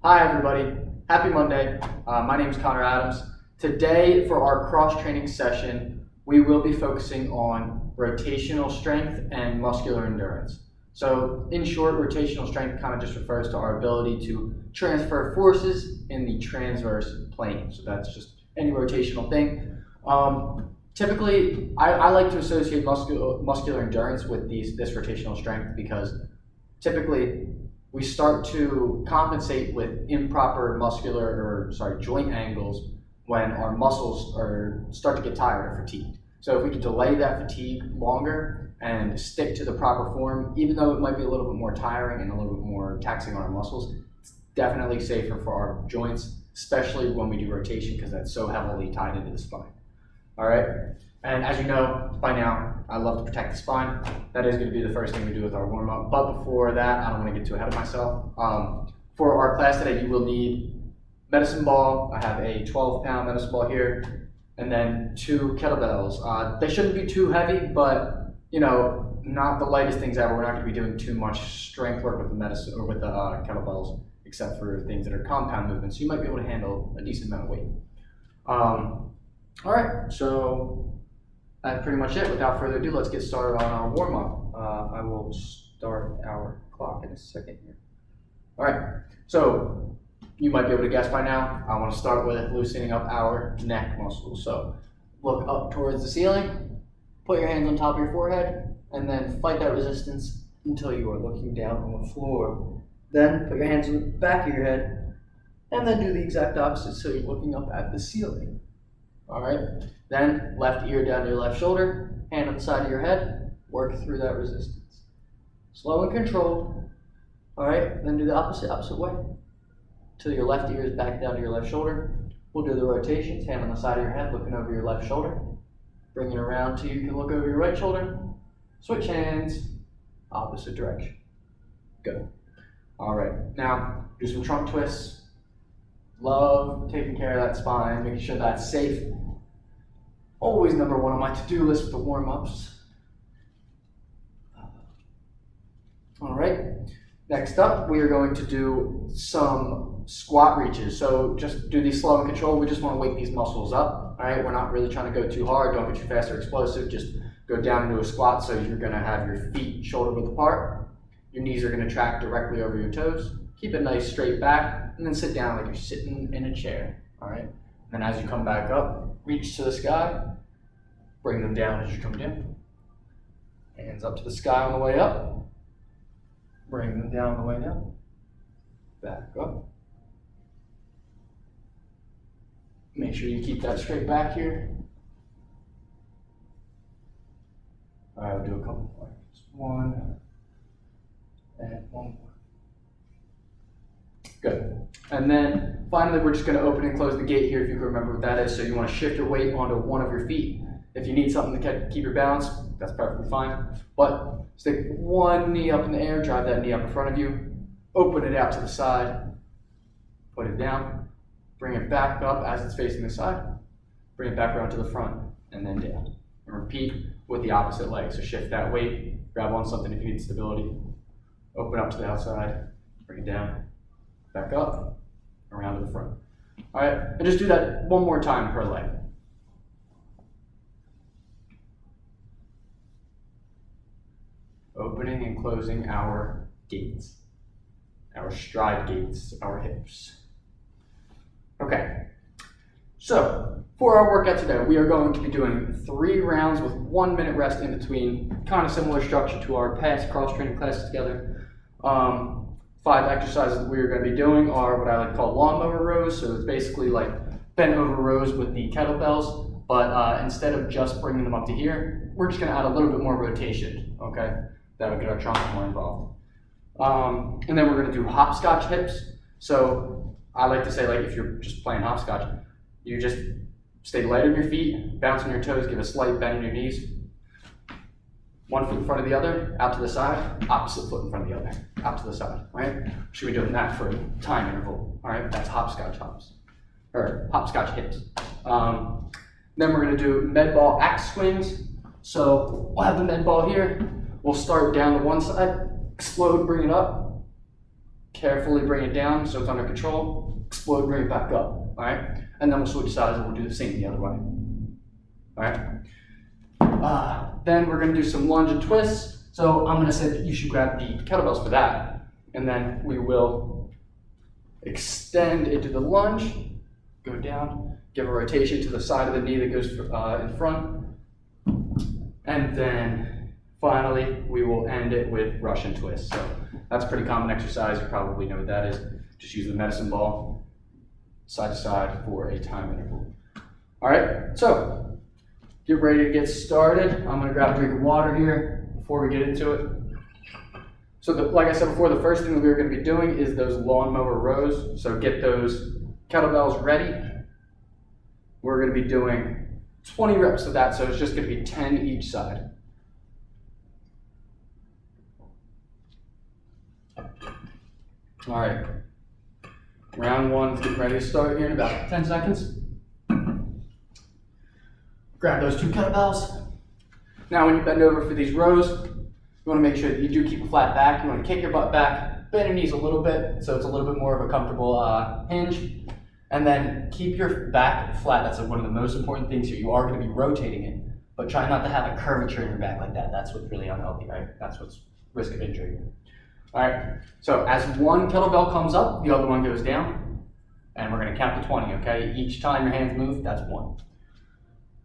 Hi everybody, happy Monday. My name is Connor Adams. Today for our cross-training session, we will be focusing on rotational strength and muscular endurance. So in short, rotational strength kind of just refers to our ability to transfer forces in the transverse plane. So that's just any rotational thing. Typically, I like to associate muscular endurance with this rotational strength because typically we start to compensate with improper joint angles when our muscles start to get tired or fatigued. So if we can delay that fatigue longer and stick to the proper form, even though it might be a little bit more tiring and a little bit more taxing on our muscles, it's definitely safer for our joints, especially when we do rotation because that's so heavily tied into the spine. All right, and as you know by now, I love to protect the spine. That is going to be the first thing we do with our warm-up. But before that, I don't want to get too ahead of myself. For our class today, you will need medicine ball. I have a 12-pound medicine ball here, and then 2 kettlebells. They shouldn't be too heavy, but not the lightest things ever. We're not going to be doing too much strength work with the medicine or with the kettlebells, except for things that are compound movements. So you might be able to handle a decent amount of weight. All right, so that's pretty much it. Without further ado, let's get started on our warm-up. I will start our clock in a second here. All right, so you might be able to guess by now, I want to start with loosening up our neck muscles. So look up towards the ceiling, put your hands on top of your forehead, and then fight that resistance until you are looking down on the floor. Then put your hands on the back of your head, and then do the exact opposite, so you're looking up at the ceiling. All right, then left ear down to your left shoulder, hand on the side of your head, work through that resistance. Slow and controlled. All right, then do the opposite way. Till your left ear is back down to your left shoulder. We'll do the rotations, hand on the side of your head, looking over your left shoulder. Bring it around till you can look over your right shoulder. Switch hands, opposite direction. Good. All right, now do some trunk twists. Love taking care of that spine, making sure that's safe. Always number one on my to-do list with the warm-ups. All right, next up, we are going to do some squat reaches. So just do these slow and controlled. We just want to wake these muscles up. All right, we're not really trying to go too hard. Don't get too fast or explosive. Just go down into a squat. So you're going to have your feet shoulder width apart. Your knees are going to track directly over your toes. Keep it nice straight back, and then sit down like you're sitting in a chair. All right, and then as you come back up, reach to the sky. Bring them down as you come down. Hands up to the sky on the way up. Bring them down on the way down. Back up. Make sure you keep that straight back here. All right, we'll do a couple more. One and one more. Good. And then finally, we're just going to open and close the gate here if you can remember what that is. So you want to shift your weight onto one of your feet. If you need something to keep your balance, that's perfectly fine. But stick one knee up in the air, drive that knee up in front of you, open it out to the side, put it down, bring it back up as it's facing the side, bring it back around to the front, and then down. And repeat with the opposite leg. So shift that weight, grab on something if you need stability, open up to the outside, bring it down, back up, around to the front. All right, and just do that one more time per leg. Opening and closing our gates, our stride gates, our hips. Okay, so for our workout today, we are going to be doing 3 rounds with 1 minute rest in between, kind of similar structure to our past cross-training classes together. 5 exercises that we are going to be doing are what I like to call lawnmower rows. So it's basically like bent over rows with the kettlebells, but instead of just bringing them up to here, we're just going to add a little bit more rotation, okay? That'll get our trunk more involved. And then we're going to do hopscotch hips. So I like to say, like, if you're just playing hopscotch, you just stay light on your feet, bounce on your toes, give a slight bend in your knees. 1 foot in front of the other, out to the side, opposite foot in front of the other, out to the side, right? Should be doing that for a time interval, all right? That's hopscotch hops, or hopscotch hips. Then we're gonna do med ball axe swings. So we'll have the med ball here. We'll start down to one side, explode, bring it up, Carefully bring it down so it's under control. Explode, bring it back up. All right, and then we'll switch sides and we'll do the same the other way. All right. Then we're going to do some lunge and twists. So I'm going to say that you should grab the kettlebells for that, and then we will extend into the lunge, go down, give a rotation to the side of the knee that goes in front, and then finally we will end it with Russian twist. So that's a pretty common exercise. You probably know what that is. Just use the medicine ball side to side for a time interval. All right, so get ready to get started. I'm going to grab a drink of water here before we get into it. So like I said before, the first thing that we're going to be doing is those lawnmower rows. So get those kettlebells ready. We're going to be doing 20 reps of that, so it's just going to be 10 each side. All right, round one is getting ready to start here in about 10 seconds. Grab those two kettlebells. Now when you bend over for these rows, you want to make sure that you do keep a flat back. You want to kick your butt back, bend your knees a little bit so it's a little bit more of a comfortable hinge. And then keep your back flat. That's one of the most important things here. You are going to be rotating it, but try not to have a curvature in your back like that. That's what's really unhealthy, right? That's what's risk of injury. All right, so as one kettlebell comes up, the other one goes down, and we're going to count to 20, okay? Each time your hands move, that's one.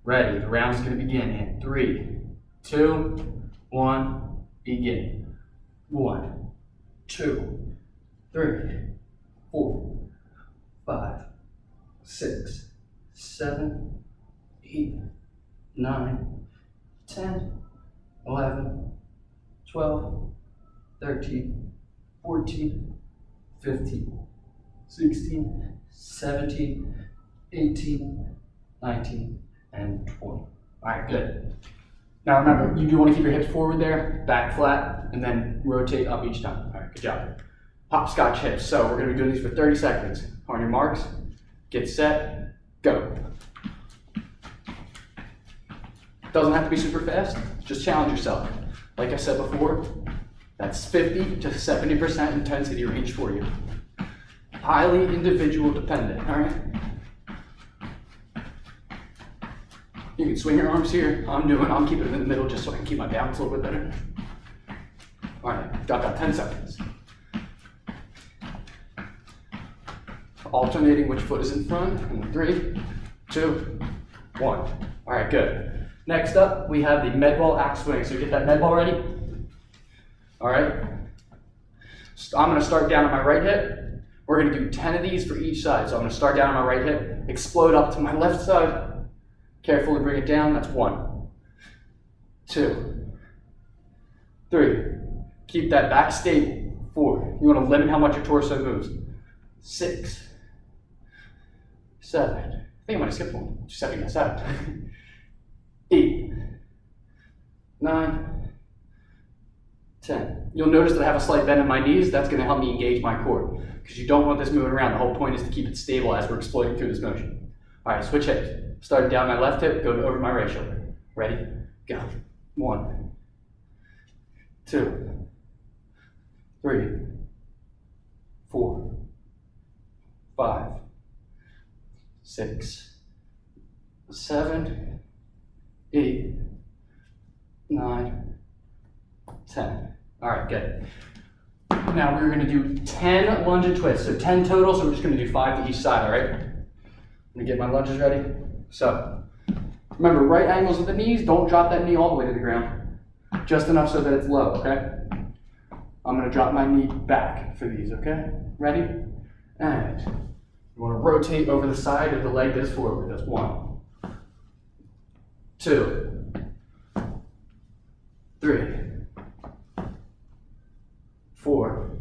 Ready, the round's going to begin in 3, 2, 1, begin. 1, 2, 3, 4, 5, 6, 7, 8, 9, 10, 11, 12, 13, 14, 15, 16, 17, 18, 19, and 20. All right, good. Now remember, you do want to keep your hips forward there, back flat, and then rotate up each time. All right, good job. Hopscotch hips. So we're going to be doing these for 30 seconds. On your marks, get set, go. Doesn't have to be super fast, just challenge yourself. Like I said before, that's 50 to 70% intensity range for you. Highly individual dependent, all right? You can swing your arms here. I'm keeping it in the middle just so I can keep my balance a little bit better. All right, got that 10 seconds. Alternating which foot is in front. In 3, 2, 1. All right, good. Next up, we have the med ball axe swing. So get that med ball ready. All right. I'm going to start down on my right hip. We're going to do 10 of these for each side. So I'm going to start down on my right hip, explode up to my left side. Carefully bring it down. That's 1, 2, 3. Keep that back stable. 4. You want to limit how much your torso moves. 6, 7. I think I might have skipped one. Just setting this out. 8, 9, 10. You'll notice that I have a slight bend in my knees. That's going to help me engage my core because you don't want this moving around. The whole point is to keep it stable as we're exploding through this motion. All right, switch hips. Starting down my left hip, go over my right shoulder. Ready? Go. 1, 2, 3, 4, 5, 6, 7, 8, 9, 10. All right, good. Now we're going to do 10 lunge and twists. So 10 total, so we're just going to do 5 to each side, all right? I'm going to get my lunges ready. So remember, right angles with the knees. Don't drop that knee all the way to the ground. Just enough so that it's low, okay? I'm going to drop my knee back for these, okay? Ready? And you want to rotate over the side of the leg that is forward. That's 1, 2, 3, 4,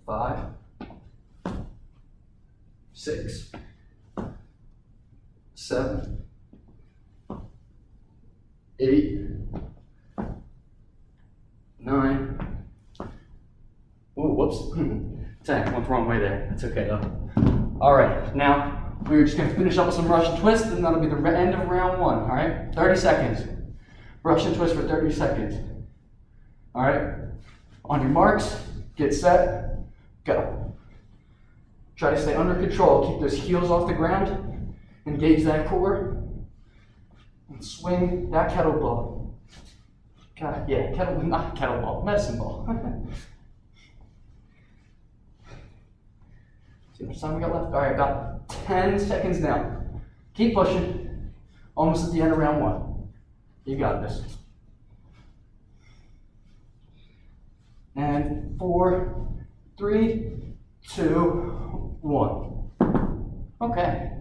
5, 6, 7, 8, 9. Oh, whoops. 10. Went the wrong way there. That's okay though. All right. Now we're just going to finish up with some Russian twists, and that'll be the end of round 1. All right. 30 seconds. Russian twist for 30 seconds. All right. On your marks, Get set, go. Try to stay under control. Keep those heels off the ground. Engage that core. And swing that kettlebell. Got it? Yeah, not kettlebell, medicine ball. See how much time we got left? All right, about 10 seconds now. Keep pushing. Almost at the end of round one. You got this. And 4, 3, 2, 1. Okay.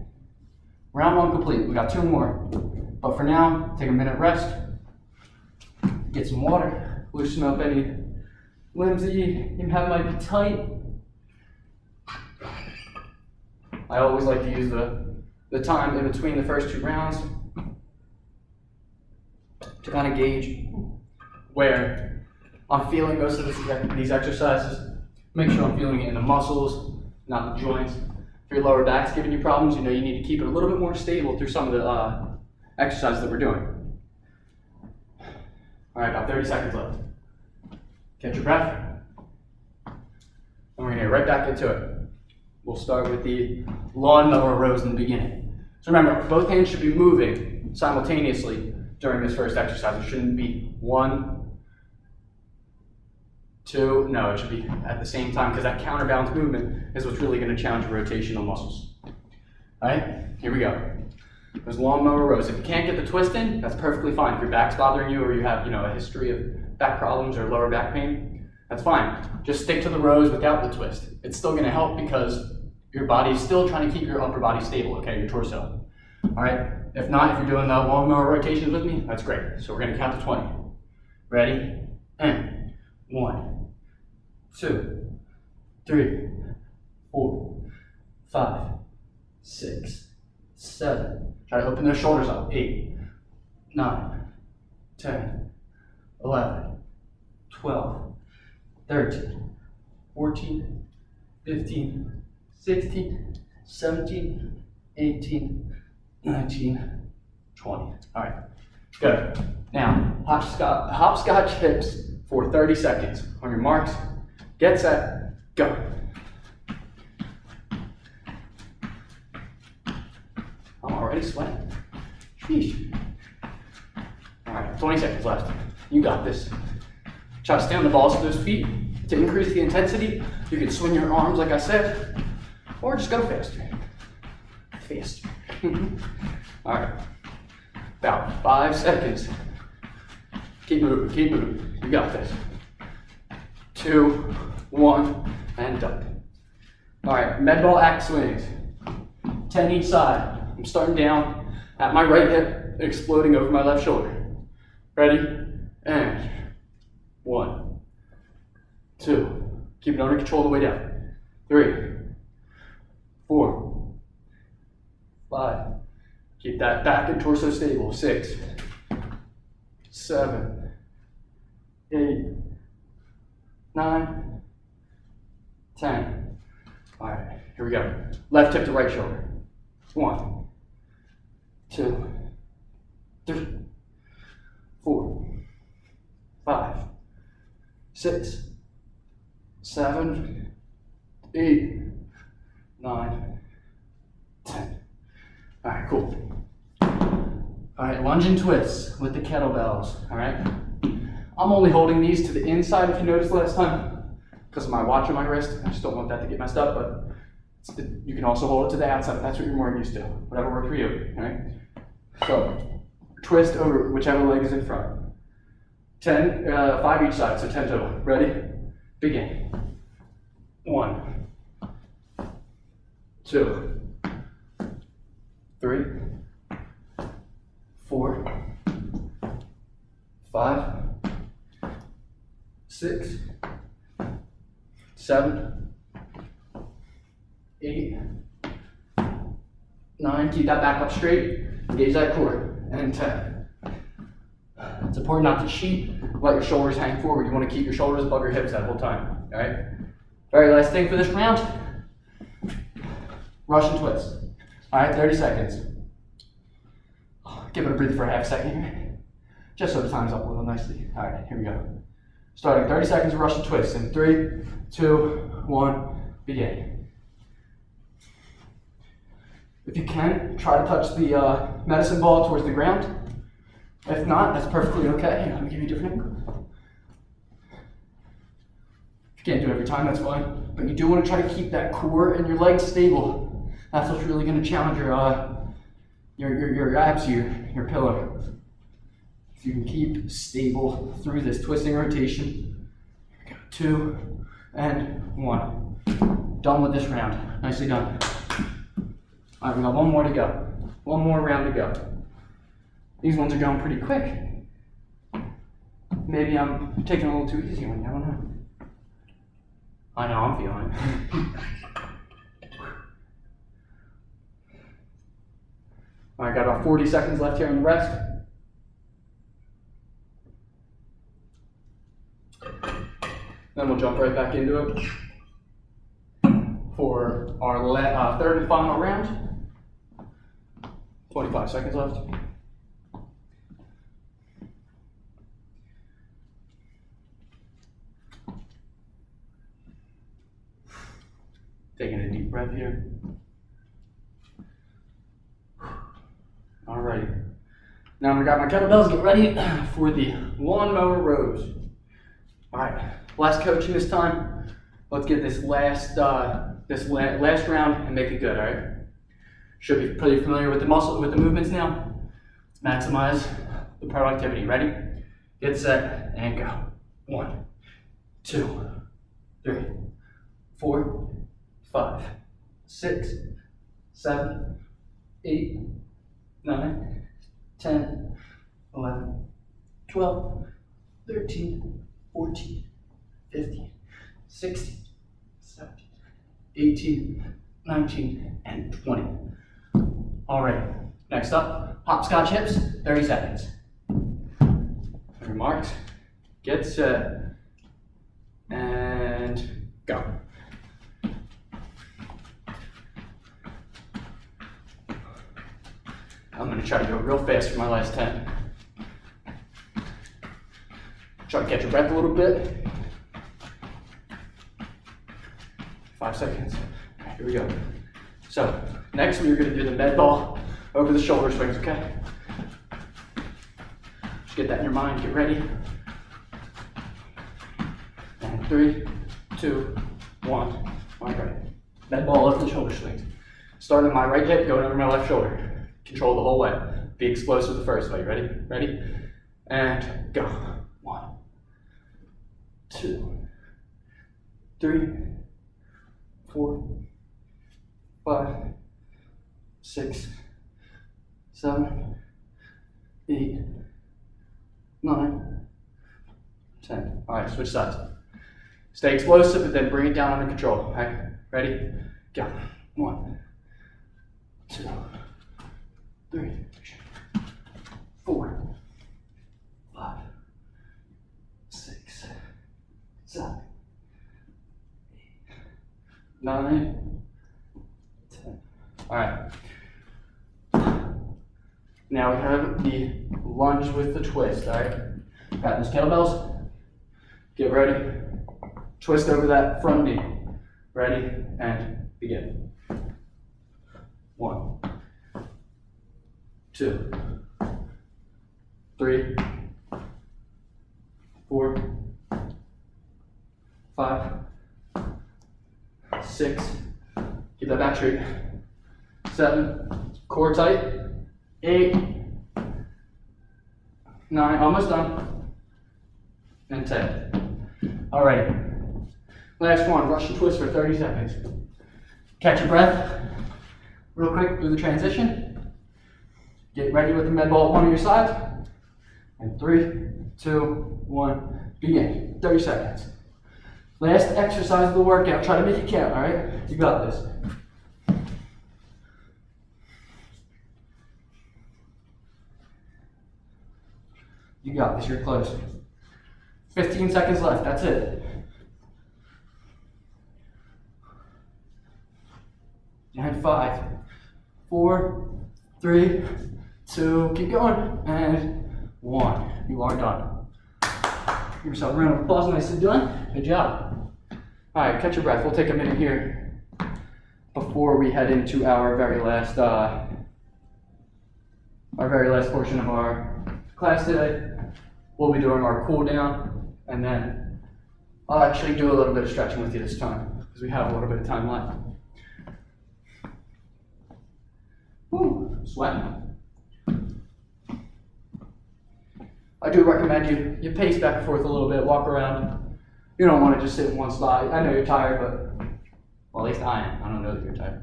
Round one complete. We got 2 more. But for now, take a minute rest. Get some water. Loosen up any limbs that you have might be tight. I always like to use the time in between the first 2 rounds to kind of gauge where I'm feeling most of these exercises. Make sure I'm feeling it in the muscles, not the joints. If your lower back's giving you problems, you know you need to keep it a little bit more stable through some of the exercises that we're doing. All right, about 30 seconds left. Catch your breath. And we're gonna get right back into it. We'll start with the lawnmower rows in the beginning. So remember, both hands should be moving simultaneously during this first exercise. It shouldn't be 1, 2, no, it should be at the same time, because that counterbalance movement is what's really going to challenge your rotational muscles. All right, here we go. Those lawnmower rows. If you can't get the twist in, that's perfectly fine. If your back's bothering you or you have, a history of back problems or lower back pain, that's fine. Just stick to the rows without the twist. It's still going to help because your body is still trying to keep your upper body stable, okay, your torso. All right, if not, if you're doing the lawnmower rotations with me, that's great. So we're going to count to 20. Ready? And 1, 2, 3, 4, 5, 6, 7. Try to open those shoulders up. 8, 9, 10, 11, 12, 13, 14, 15, 16, 17, 18, 19, 20. All right, good. Now, hopscotch hips for 30 seconds. On your marks, get set, go. I'm already sweating. Sheesh. All right, 20 seconds left. You got this. Try to stay on the balls of those feet. To increase the intensity, you can swing your arms like I said, or just go faster. Faster. All right, about 5 seconds. Keep moving, keep moving. You got this. 2, 1, and done. All right, med ball axe swings. 10 each side. I'm starting down at my right hip, exploding over my left shoulder. Ready? And 1, 2. Keep it under control the way down. 3, 4, 5. Keep that back and torso stable. 6, 7, 8, 9, 10. All right, here we go. Left hip to right shoulder. 1, 2, 3, 4, 5, 6, 7, 8, 9, 10. All right, cool. All right, lunge and twists with the kettlebells, all right? I'm only holding these to the inside, if you noticed last time, because of my watch on my wrist. I just don't want that to get messed up, but you can also hold it to the outside if that's what you're more used to. Whatever works for you, all right? So, twist over whichever leg is in front. 5 each side, so 10 total. Ready? Begin. 1, 2, 3, 4, 5, 6, 7, 8, 9. Keep that back up straight. Engage that core. And 10. It's important not to cheat. Let your shoulders hang forward. You want to keep your shoulders above your hips that whole time. All right. Very last thing for this round. Russian twist. All right, 30 seconds. Give it a breather for a half second here, just so the time's up a little nicely. All right, here we go. Starting 30 seconds of Russian twist in 3, 2, 1, begin. If you can, try to touch the medicine ball towards the ground. If not, that's perfectly okay. Here, let me give you a different angle. If you can't do it every time, that's fine. But you do want to try to keep that core and your legs stable. That's what's really going to challenge your abs here, your pillar. If you can keep stable through this twisting rotation. Here we go. 2 and 1. Done with this round. Nicely done. All right, we got one more to go. One more round to go. These ones are going pretty quick. Maybe I'm taking a little too easy on you, I don't know. I know, I'm feeling it. All right, got about 40 seconds left here on the rest. Then we'll jump right back into it for our third and final round. 25 seconds left. Taking a deep breath here. All right. Now I've got my kettlebells. Get ready for the lawnmower rows. All right. Last coaching this time. Let's get this last round and make it good. All right. Should be pretty familiar with the movements now. Let's maximize the productivity. Ready? Get set and go. 1, 2, 3, 4, 5, 6, 7, 8, 9, 10, 11, 12, 13, 14, 15, 16, 17, 18, 19, and 20. All right, next up, hopscotch hips, 30 seconds. Remarks, get set, and go. I'm gonna try to go real fast for my last 10. Try to catch your breath a little bit. 5 seconds. All right, here we go. So, next we're gonna do the med ball over the shoulder swings, okay? Just get that in your mind, get ready. And 3, 2, 1. All right, med ball over the shoulder swings. Starting at my right hip, going over my left shoulder. Control the whole way. Be explosive the first way. Ready? Ready? And go. 1, 2, 3, 4, 5, 6, 7, 8, 9, 10. All right, switch sides. Stay explosive, but then bring it down under control. All right, ready? Go. 1, 2, 3, 4, 5, 6, 7, 8, 9, 10. All right. Now we have the lunge with the twist. All right. Got those kettlebells. Get ready. Twist over that front knee. Ready and begin. 1, 2, 3, 4, 5, 6, keep that back straight, 7, core tight, 8, 9, almost done, and 10. All right, last one, Russian twist for 30 seconds. Catch your breath real quick through the transition. Get ready with the med ball at one of your sides. And 3, 2, 1, begin. 30 seconds. Last exercise of the workout. Try to make it count, all right? You got this. You got this. You're close. 15 seconds left. That's it. And 5, 4, 3, 2, keep going, and 1. You are done. Give yourself a round of applause. Nicely done. Good job. All right, catch your breath. We'll take a minute here before we head into our very last portion of our class today. We'll be doing our cool down, and then I'll actually do a little bit of stretching with you this time because we have a little bit of time left. Woo, sweating. I do recommend you pace back and forth a little bit, walk around. You don't want to just sit in one spot. I know you're tired, but, well, at least I am. I don't know that you're tired.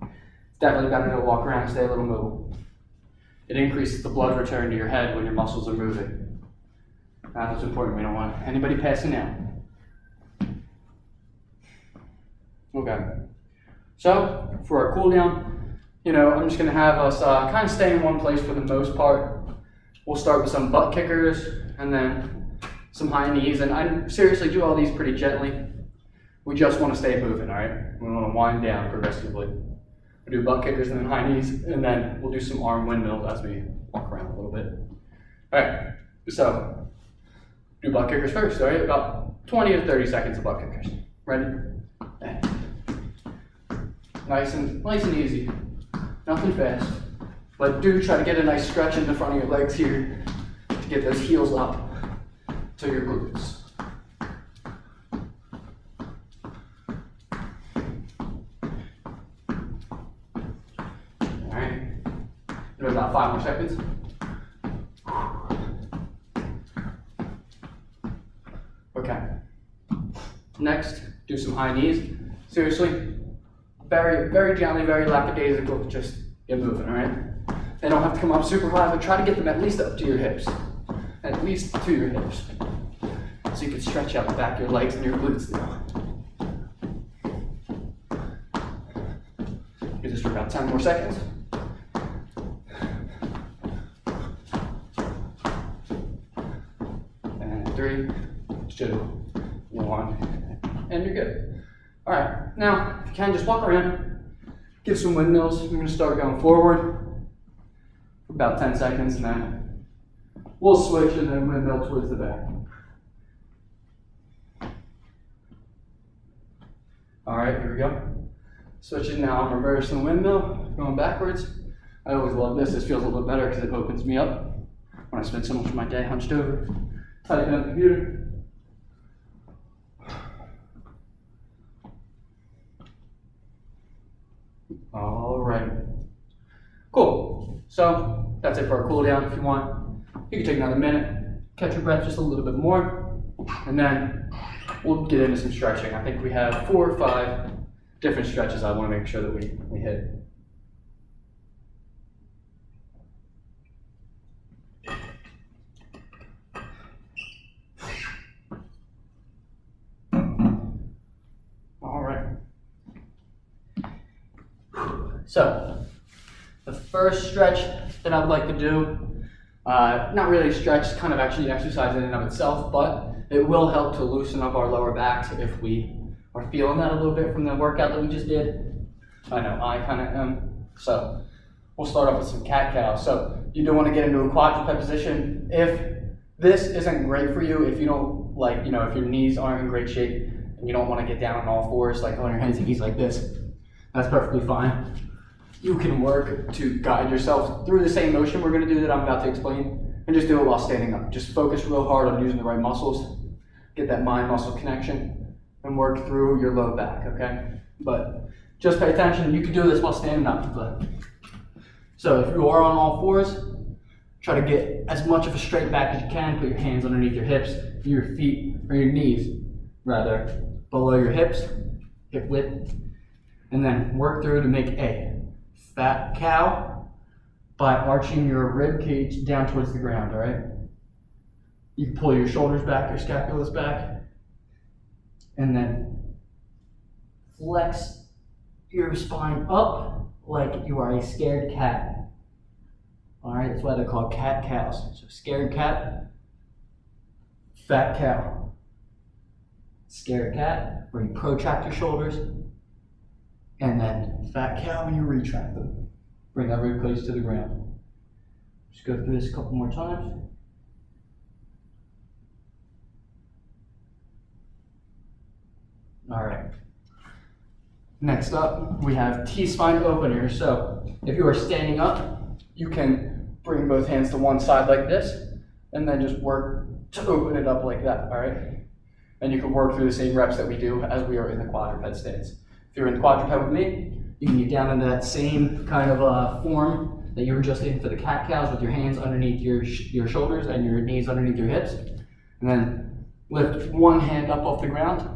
It's definitely better to walk around and stay a little mobile. It increases the blood return to your head when your muscles are moving. That's what's important. We don't want anybody passing out. Okay. So, for our cool down, I'm just going to have us kind of stay in one place for the most part. We'll start with some butt kickers and then some high knees. And I seriously do all these pretty gently. We just want to stay moving, all right? We want to wind down progressively. We'll do butt kickers and then high knees, and then we'll do some arm windmills as we walk around a little bit. All right, so do butt kickers first, all right? About 20 to 30 seconds of butt kickers. Ready? Nice and easy. Nothing fast. But do try to get a nice stretch in the front of your legs here to get those heels up to your glutes. All right. Do about 5 more seconds. Okay. Next, do some high knees. Seriously, very, very gently, very lackadaisical. Just get moving, all right? They don't have to come up super high, but try to get them at least up to your hips. At least to your hips. So you can stretch out the back of your legs and your glutes now. Do this for about 10 more seconds. And 3, 2, 1, and you're good. All right, now, if you can, just walk around, give some windmills. I'm gonna start going forward for about 10 seconds, and then we'll switch and then windmill towards the back. All right, here we go. Switching now, I'm reversing the windmill, going backwards. I always love this. This feels a little bit better because it opens me up when I spend so much of my day hunched over, typing on the computer. All right. Cool. So that's it for our cool down. If you want, you can take another minute, catch your breath just a little bit more, and then we'll get into some stretching. I think we have 4 or 5 different stretches I want to make sure that we hit. All right. So the first stretch that I would like to do, not really a stretch, kind of actually exercise in and of itself, but it will help to loosen up our lower backs if we are feeling that a little bit from the workout that we just did. I know I kind of am. So we'll start off with some cat-cow. So you do want to get into a quadruped position. If this isn't great for you, if you don't like, if your knees aren't in great shape and you don't want to get down on all fours, like on your hands and knees like this, that's perfectly fine. You can work to guide yourself through the same motion we're going to do that I'm about to explain, and just do it while standing up. Just focus real hard on using the right muscles, get that mind-muscle connection, and work through your low back, okay? But just pay attention. You can do this while standing up. So if you are on all fours, try to get as much of a straight back as you can. Put your hands underneath your hips, your feet, or your knees, rather, below your hips, hip width, and then work through to make a fat cow by arching your rib cage down towards the ground, all right? You can pull your shoulders back, your scapulas back, and then flex your spine up like you are a scared cat. All right, that's why they're called cat-cows. So scared cat, fat cow. Scared cat, where you protract your shoulders, and then fat cow when you retract them. Bring that rib cage to the ground. Just go through this a couple more times. All right. Next up, we have T-spine opener. So if you are standing up, you can bring both hands to one side like this, and then just work to open it up like that, all right? And you can work through the same reps that we do as we are in the quadruped stance. If you're in the quadruped with me, you can get down into that same kind of form that you were just in for the cat-cows, with your hands underneath your shoulders and your knees underneath your hips. And then lift one hand up off the ground,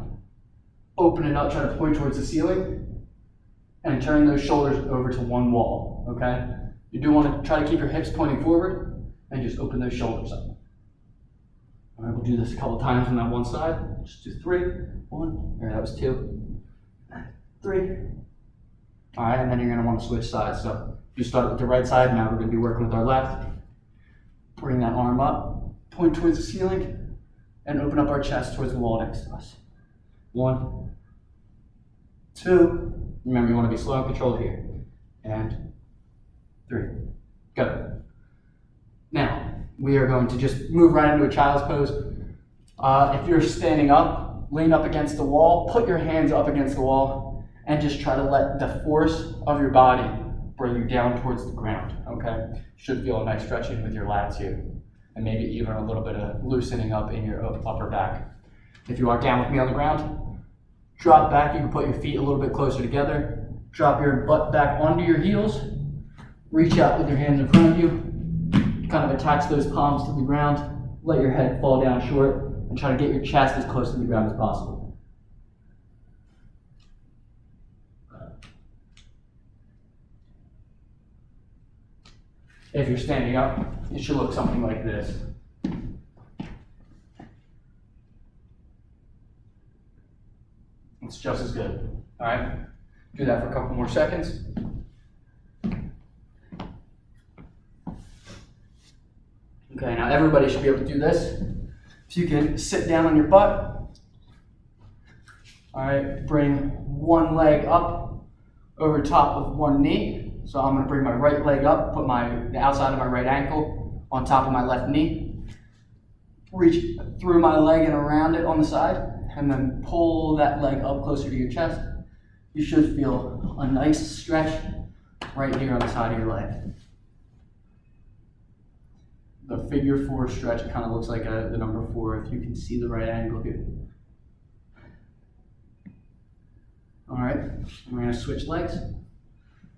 open it up, try to point towards the ceiling, and turn those shoulders over to one wall, okay? You do want to try to keep your hips pointing forward and just open those shoulders up. All right, we'll do this a couple times on that one side. Just do 3, 1, there, that was 2, 3. All right, and then you're gonna want to switch sides. So you start with the right side, now we're gonna be working with our left. Bring that arm up, point towards the ceiling, and open up our chest towards the wall next to us. 1, 2, remember you want to be slow and controlled here, and 3, go. Now, we are going to just move right into a child's pose. If you're standing up, lean up against the wall, put your hands up against the wall, and just try to let the force of your body bring you down towards the ground, okay? Should feel a nice stretching with your lats here, and maybe even a little bit of loosening up in your upper back. If you are down with me on the ground, drop back. You can put your feet a little bit closer together. Drop your butt back onto your heels. Reach out with your hands in front of you. Kind of attach those palms to the ground. Let your head fall down short and try to get your chest as close to the ground as possible. If you're standing up, it should look something like this. It's just as good. All right, do that for a couple more seconds. Okay, now everybody should be able to do this. So you can sit down on your butt. All right, bring one leg up over top of one knee. So I'm gonna bring my right leg up, put the outside of my right ankle on top of my left knee. Reach through my leg and around it on the side, and then pull that leg up closer to your chest. You should feel a nice stretch right here on the side of your leg. The figure 4 stretch, it kind of looks like the number 4 if you can see the right angle here. All right, we're gonna switch legs.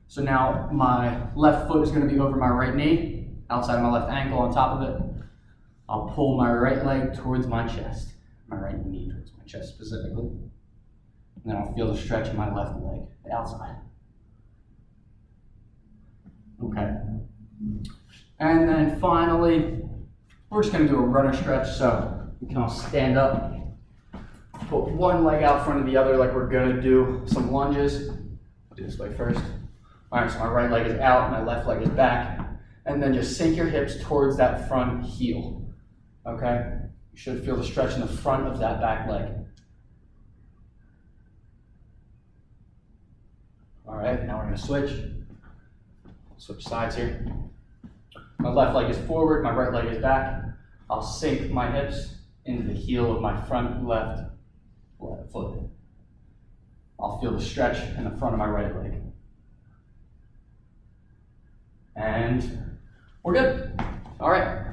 So now my left foot is gonna be over my right knee, outside of my left ankle on top of it. I'll pull my right leg towards my chest, my right knee towards my chest specifically. And then I'll feel the stretch in my left leg, the outside. Okay. And then finally, we're just gonna do a runner stretch. So we can all stand up, put one leg out front of the other like we're gonna do some lunges. I'll do this way first. All right, so my right leg is out, my left leg is back. And then just sink your hips towards that front heel, okay? You should feel the stretch in the front of that back leg. All right, now we're gonna switch sides here. My left leg is forward, my right leg is back. I'll sink my hips into the heel of my front left foot. I'll feel the stretch in the front of my right leg. And we're good. All right.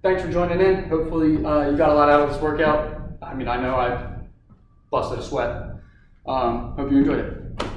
Thanks for joining in. Hopefully you got a lot out of this workout. I mean, I know I busted a sweat. Hope you enjoyed it.